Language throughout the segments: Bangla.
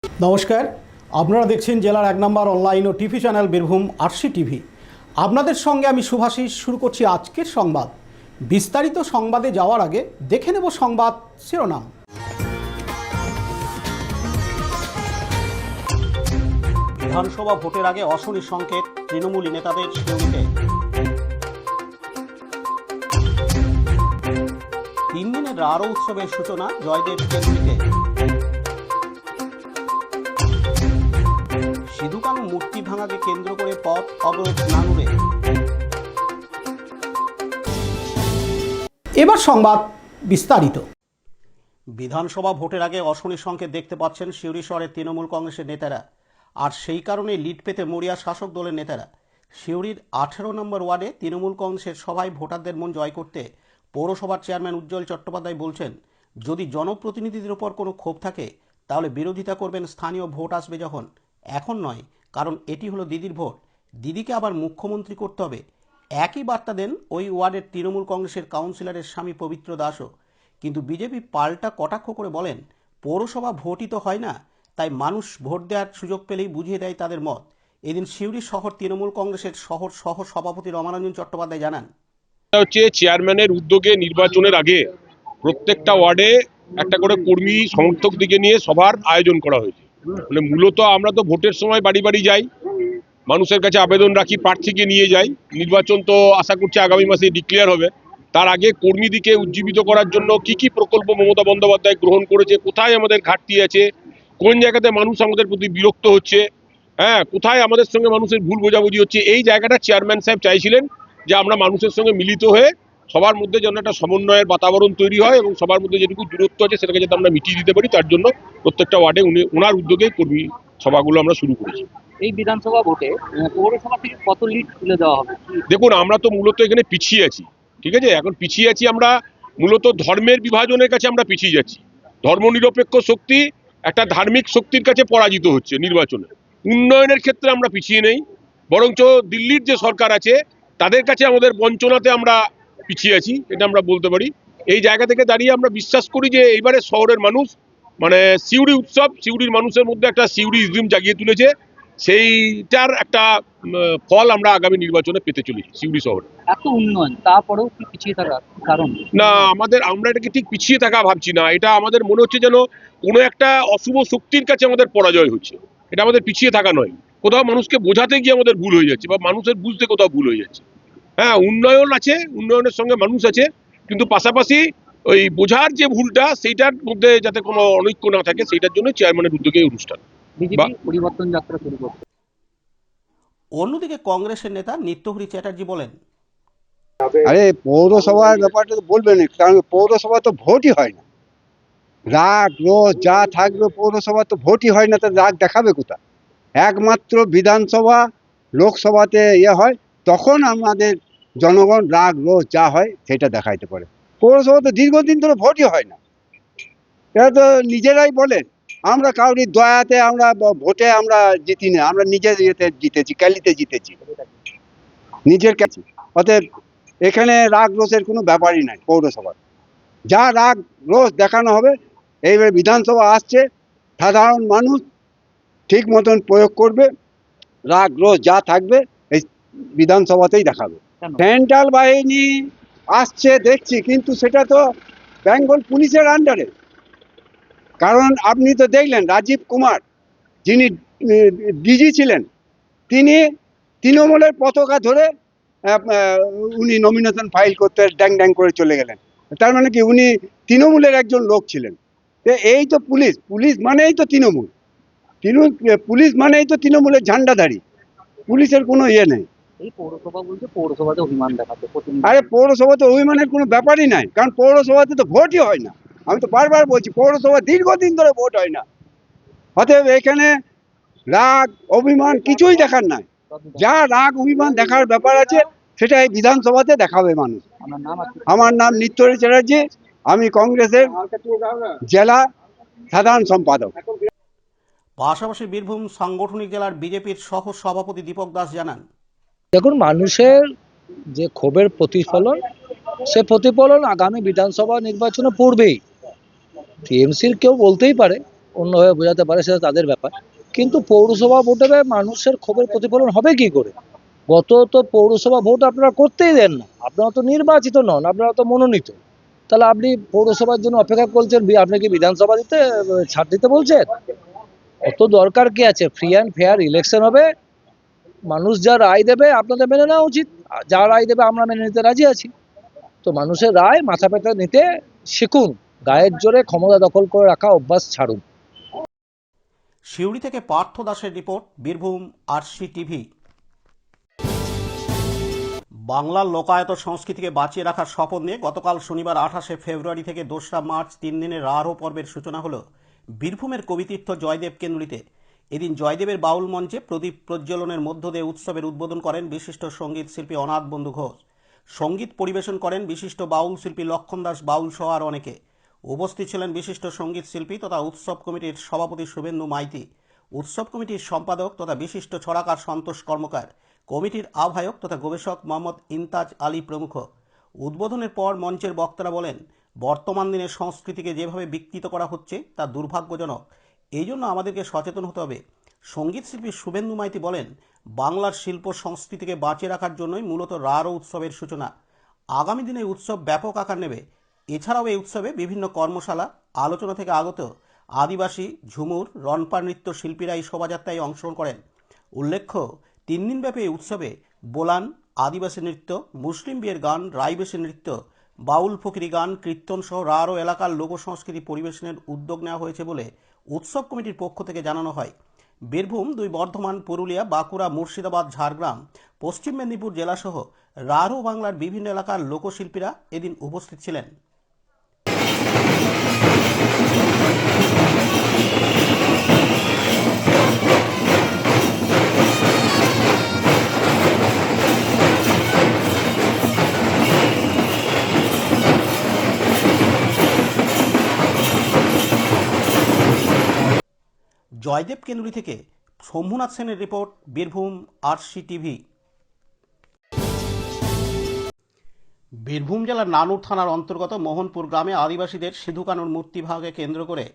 নমস্কার, আপনারা দেখছেন জেলার 1 নম্বর অনলাইন ও TV channel Birbhum RC TV. আপনাদের সঙ্গে আমি শুভাশিস। শুরু করছি আজকের সংবাদ। বিস্তারিত সংবাদে যাওয়ার আগে দেখে নেব সংবাদ শিরোনাম। বিধানসভা ভোটের আগে অশনি সংকেত তৃণমূলী নেতাদের সিউড়িতে। 3 দিনের রাঢ় উৎসবের সূচনা জয়দেব কেন্দ্রীতে। সিধু কানু মূর্তি ভাঙাকে কেন্দ্র করে পথ অবরোধ নানুরে। এবার সংবাদ বিস্তারিত। বিধানসভা ভোটের আগে অশনি সংকেত দেখতে পাচ্ছেন সিউড়ি শহরের তৃণমূল কংগ্রেসের নেতারা, আর সেই কারণে লিড পেতে মরিয়া শাসক দলের নেতারা। সিউড়ির 18 নম্বর ওয়ার্ডে তৃণমূল কংগ্রেসের সভায় ভোটারদের মন জয় করতে পৌরসভার চেয়ারম্যান উজ্জ্বল চট্টোপাধ্যায় বলছেন, যদি জনপ্রতিনিধিদের উপর কোনো ক্ষোভ থাকে তাহলে বিরোধিতা করবেন, স্থানীয় ভোট আসবে যখন, এখন নয়, কারণ এটি হলো দিদির ভোট, দিদিকে আবার মুখ্যমন্ত্রী করতে হবে। একই বার্তা দেন ওই ওয়ার্ডের তৃণমূল কংগ্রেসের কাউন্সিলরের স্বামী পবিত্র দাসও। কিন্তু বিজেপি পাল্টা কটাক্ষ করে বলেন, পৌরসভা ভোটই তো হয় না, তাই মানুষ ভোট দেওয়ার সুযোগ পেলেই বুঝিয়ে দেয় তাদের মত। এদিন সিউড়ি শহর তৃণমূল কংগ্রেসের শহর সহ সভাপতি রমানঞ্জন চট্টোপাধ্যায় জানান, হচ্ছে চেয়ারম্যানের উদ্যোগে নির্বাচনের আগে প্রত্যেকটা ওয়ার্ডে একটা করে কর্মী সমর্থক দিকে নিয়ে সভার আয়োজন করা হয়েছে। মানে মূলত আমরা তো ভোটের সময় বাড়ি বাড়ি যাই, মানুষের কাছে আবেদন রাখি, প্রার্থীকে নিয়ে যাই। নির্বাচন তো আশা করছি আগামী মাসে ডিক্লেয়ার হবে। তার আগে কর্মীদিকে উজ্জীবিত করার জন্য কি কি প্রকল্প মমতা বন্দ্যোপাধ্যায় গ্রহণ করেছে, কোথায় আমাদের ঘাটতি আছে, কোন জায়গাতে মানুষ আমাদের প্রতি বিরক্ত হচ্ছে, কোথায় আমাদের সঙ্গে মানুষের ভুল বোঝাবুঝি হচ্ছে, এই জায়গাটা চেয়ারম্যান সাহেব চাইছিলেন যে আমরা মানুষের সঙ্গে মিলিত হয়ে সবার মধ্যে যেন একটা সমন্বয়ের বাতাবরণ তৈরি হয় এবং সবার মধ্যে যেটুকু দূরত্ব আছে সেটাকে যাতে আমরা মিটিয়ে দিতে পারি, তার জন্য প্রত্যেকটা ওয়ার্ডে ওনার উদ্যোগে কর্মী সভাগুলো আমরা শুরু করেছি। এই বিধানসভা ভোটে পৌরসভা থেকে কত লিড তুলে দেওয়া হবে? দেখুন, আমরা তো মূলত এখানে পিছিয়ে আছি, ঠিক আছে? এখন পিছিয়ে আছি আমরা মূলত ধর্মের বিভাজনের কাছে আমরা পিছিয়ে যাচ্ছি। ধর্মনিরপেক্ষ শক্তি একটা ধার্মিক শক্তির কাছে পরাজিত হচ্ছে নির্বাচনে। উন্নয়নের ক্ষেত্রে আমরা পিছিয়ে নেই, বরঞ্চ দিল্লির যে সরকার আছে তাদের কাছে আমাদের বঞ্চনাতে আমরা পিছিয়ে আছি, এটা আমরা বলতে পারি। এই জায়গা থেকে দাঁড়িয়ে আমরা বিশ্বাস করি যে এইবারে শহরের মানুষ মানে সিউড়ি উৎসব, সিউড়ির মানুষের মধ্যে একটা সিউড়ি ইজম জাগিয়ে তুলেছে, সেইটার একটা ফল আমরা আগামী নির্বাচনে পেতে চলেছি সিউড়ি শহরে। এত উন্নয়ন তারপরেও কি পিছিয়ে থাকার কারণ? না, আমরা এটাকে ঠিক পিছিয়ে থাকা ভাবছি না। এটা আমাদের মনে হচ্ছে যেন কোনো একটা অশুভ শক্তির কাছে আমাদের পরাজয় হচ্ছে। এটা আমাদের পিছিয়ে থাকা নয়, কোথাও মানুষকে বোঝাতে গিয়ে আমাদের ভুল হয়ে যাচ্ছে বা মানুষের বুঝতে কোথাও ভুল হয়ে যাচ্ছে। হ্যাঁ, উন্নয়ন আছে, উন্নয়নের সঙ্গে মানুষ আছে, কিন্তু পাশাপাশি ওই বোঝার যে ভুলটা সেইটার মধ্যে যাতে কোনো অনৈক্য না থাকে, সেইটার জন্য চেয়ারম্যানের উদ্যোগে এই অনুষ্ঠান। বিজেপি পরিবর্তন যাত্রা শুরু করছে। অন্যদিকে কংগ্রেসের নেতা নিত্যহরি চ্যাটার্জি বলেন, আরে পৌরসভার ব্যাপারটা তো বলবেন, কারণ পৌরসভা তো ভোটই হয় না। রাগ রোজ যা থাকবে, পৌরসভা তো ভোটই হয় না, তার রাগ দেখাবে কোথায়? একমাত্র বিধানসভা লোকসভাতে হয়, তখন আমাদের জনগণ রাগ রোজ যা হয় সেটা দেখাইতে পারে। পৌরসভা তো দীর্ঘদিন ধরে ভোটই হয় না। এরা তো নিজেরাই বলেন আমরা কাউরির দয়াতে আমরা ভোটে আমরা জিতি না, আমরা নিজের ইয়েতে জিতেছি, ক্যালিতে জিতেছি, নিজের কাছে। অতএব এখানে রাগ রোষের কোনো ব্যাপারই নাই। পৌরসভার যা রাগ রোষ দেখানো হবে, এইবারে বিধানসভা আসছে, সাধারণ মানুষ ঠিক মতন প্রয়োগ করবে, রাগ রোষ যা থাকবে এই বিধানসভাতেই দেখাবে। সেন্ট্রাল বাহিনী আসছে দেখছি, কিন্তু সেটা তো বেঙ্গল পুলিশের আন্ডারে। কারণ আপনি তো দেখলেন রাজীব কুমার যিনি ডিজি ছিলেন, তিনি তৃণমূলের পতাকা ধরে উনি নমিনেশন ফাইল করতে ড্যাং ড্যাং করে চলে গেলেন। তার মানে কি উনি তৃণমূলের একজন লোক ছিলেন। এই তো পুলিশ, পুলিশ মানেই তো তৃণমূল, পুলিশ মানেই তো তৃণমূলের ঝান্ডাধারী। পুলিশের কোনো ইয়ে নেই। এই পৌরসভা বলতে পৌরসভাতে অভিমান দেখাচ্ছে। আরে পৌরসভাতে অভিমানের কোনো ব্যাপারই নাই, কারণ পৌরসভাতে তো ভোটই হয় না। আমি তো বারবার বলছি, পৌরসভা দীর্ঘদিন ধরে ভোট হয় না। অতএব এখানে রাগ অভিমান কিছুই দেখার নাই। যা রাগ অভিমান দেখার ব্যাপার আছে সেটা এই বিধানসভাতে দেখাবে মানুষ। আমার নাম নিত্যহরি চ্যাটার্জি, আমি কংগ্রেসের জেলা সাধারণ সম্পাদক। পাশাপাশি বীরভূম সাংগঠনিক জেলার বিজেপির সহ সভাপতি দীপক দাস জানান, দেখুন, মানুষের যে ক্ষোভের প্রতিফলন, সে প্রতিফলন আগামী বিধানসভা নির্বাচনে পড়বেই। টিএমসির কেউ বলতেই পারে অন্যভাবে বোঝাতে পারে, সেটা তাদের ব্যাপার। কিন্তু পৌরসভা ভোটে মানুষের ক্ষোভের প্রতিফলন হবে কি করে? গত তো পৌরসভা ভোট আপনারা করতেই দেন না, আপনারা তো নির্বাচিত নন, আপনারা তো মনোনীত। তাহলে আপনি পৌরসভার জন্য অপেক্ষা করছেন, আপনি কি বিধানসভা দিতে ছাড় দিতে বলছেন? অত দরকার কি আছে? ফ্রি অ্যান্ড ফেয়ার ইলেকশন হবে, মানুষ যা রায় দেবে আপনাদের মেনে নেওয়া উচিত। যা রায় দেবে আমরা মেনে নিতে রাজি আছি। তো মানুষের রায় মাথা পেতে নিতে শিখুন, গায়ের জোরে ক্ষমতা দখল করে রাখা অভ্যাস ছাড়ুন। সিউড়ি থেকে পার্থ দাসের রিপোর্ট, বীরভূম আরসি টিভি। বাংলার লোকায়ত সংস্কৃতিকে বাঁচিয়ে রাখার শপথ নিয়ে গতকাল শনিবার 28শে ফেব্রুয়ারি থেকে 2রা মার্চ 3 দিনের রারো পর্বের সূচনা হলো বীরভূমের কবিতীর্থ জয়দেব কেন্দ্রীতে। এদিন জয়দেবের বাউল মঞ্চে প্রদীপ প্রজ্বলনের মধ্য দিয়ে উৎসবের উদ্বোধন করেন বিশিষ্ট সঙ্গীত শিল্পী অনাথ বন্ধু ঘোষ। সঙ্গীত পরিবেশন করেন বিশিষ্ট বাউল শিল্পী লক্ষণ দাস বাউল সহ আর অনেকে। উপস্থিত ছিলেন বিশিষ্ট সঙ্গীত শিল্পী তথা উৎসব কমিটির সভাপতি শুভেন্দু মাইতি, উৎসব কমিটির সম্পাদক তথা বিশিষ্ট ছড়াকার সন্তোষ কর্মকার, কমিটির আহ্বায়ক তথা গবেষক মোহাম্মদ ইনতাজ আলী প্রমুখ। উদ্বোধনের পর মঞ্চের বক্তারা বলেন, বর্তমান দিনের সংস্কৃতিকে যেভাবে বিকৃত করা হচ্ছে তা দুর্ভাগ্যজনক, এই জন্য আমাদেরকে সচেতন হতে হবে। সঙ্গীত শিল্পী শুভেন্দু মাইতি বলেন, বাংলার শিল্প সংস্কৃতিকে বাঁচিয়ে রাখার জন্যই মূলত রারো উৎসবের সূচনা। আগামী দিনে উৎসব ব্যাপক আকার নেবে। এছাড়াও এই উৎসবে বিভিন্ন কর্মশালা, আলোচনা থেকে আগত আদিবাসী, ঝুমুর, রনপা নৃত্য শিল্পীরা এই শোভাযাত্রায় অংশগ্রহণ করেন। উল্লেখ্য, 3 দিনব্যাপী এই উৎসবে বোলান, আদিবাসী নৃত্য, মুসলিম বিয়ের গান, রাইবেশি নৃত্য, বাউল ফকিরি গান, কীর্তন সহ রারো এলাকার লোকসংস্কৃতি পরিবেশনের উদ্যোগ নেওয়া হয়েছে বলে উৎসব কমিটির পক্ষ থেকে জানানো হয়। বীরভূম, 2 বর্ধমান, পুরুলিয়া, বাঁকুড়া, মুর্শিদাবাদ, ঝাড়গ্রাম, পশ্চিম মেদিনীপুর জেলাসহ রারো বাংলার বিভিন্ন এলাকার লোকশিল্পীরা এদিন উপস্থিত ছিলেন। জয়দেব কেন্দ্রী থেকে শম্ভুনাথ সেনের report, Birbhum RC TV. Birbhum জেলার নানুর থানার অন্তর্গত মোহনপুর গ্রামে আদিবাসীদের সিধু কানুর মূর্তি ভাঙাকে কেন্দ্র করে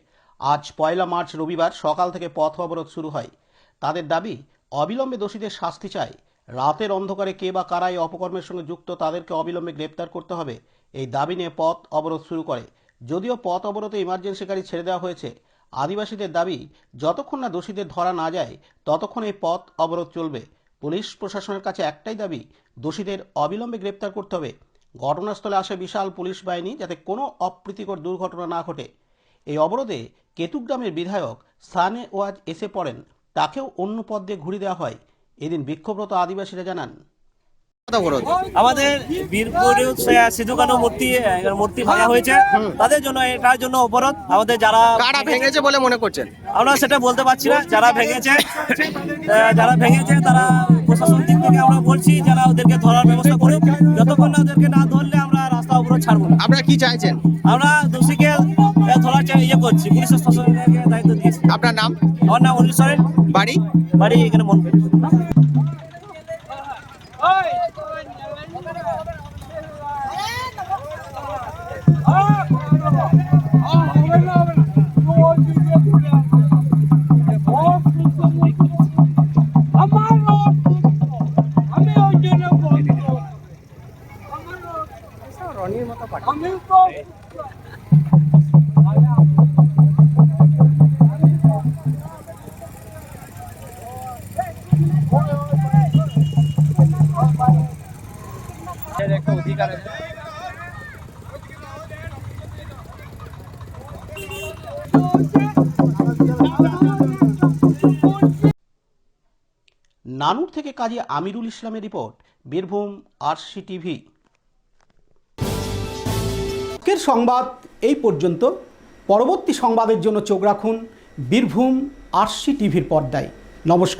আজ 1 মার্চ রবিবার সকাল থেকে পথ অবরোধ শুরু হয়। তাদের দাবি, অবিলম্বে দোষীদের শাস্তি চাই। রাতের অন্ধকারে কে বা কারা এই অপকর্মের সঙ্গে যুক্ত তাদেরকে অবিলম্বে গ্রেপ্তার করতে হবে, এই দাবি নিয়ে পথ অবরোধ শুরু করে। যদিও পথ অবরোধে ইমার্জেন্সি গাড়ি ছেড়ে দেওয়া হয়েছে, আদিবাসীদের দাবি, যতক্ষণ না দোষীদের ধরা না যায় ততক্ষণ এই পথ অবরোধ চলবে। পুলিশ প্রশাসনের কাছে একটাই দাবি, দোষীদের অবিলম্বে গ্রেপ্তার করতে হবে। ঘটনাস্থলে আসে বিশাল পুলিশ বাহিনী যাতে কোনো অপ্রীতিকর দুর্ঘটনা না ঘটে। এই অবরোধে কেতুগ্রামের বিধায়ক সানে ওয়াজ এসে পড়েন, তাকেও অন্য পথ দিয়ে ঘুরিয়ে দেওয়া হয়। এদিন বিক্ষোভরত আদিবাসীরা জানান, আমাদের বীরপুরে সিধু কানু মূর্তি ভাঙা হয়েছে, তাদের জন্য এটার জন্য অবরোধ। আমাদের যারা ভেঙেছে বলে মনে করছেন, আমরা সেটা বলতে পারছি না। যারা ভেঙেছে তারা প্রশাসন দিক থেকে আমরা বলছি যারা ওদেরকে ধরার ব্যবস্থা করুক। যতক্ষণ না ওদেরকে না ধরলে আমরা রাস্তা অবরোধ ছাড়বো না। আপনারা কি চাইছেন? আমরা দোষীকে ধরার করছি, পুলিশ প্রশাসনকে দায়িত্ব দিয়েছি। আপনার নাম? আমার নাম অনিল সরেন, বাড়ি এখানে মনপুর। একটা অধিকার আছে। নানুর থেকে কাজী আমিরুল ইসলামের রিপোর্ট, বীরভূম আরসি টিভি। আজকের সংবাদ এই পর্যন্ত। পরবর্তী সংবাদের জন্য চোখ রাখুন বীরভূম আরসি টিভির পর্দায়। নমস্কার।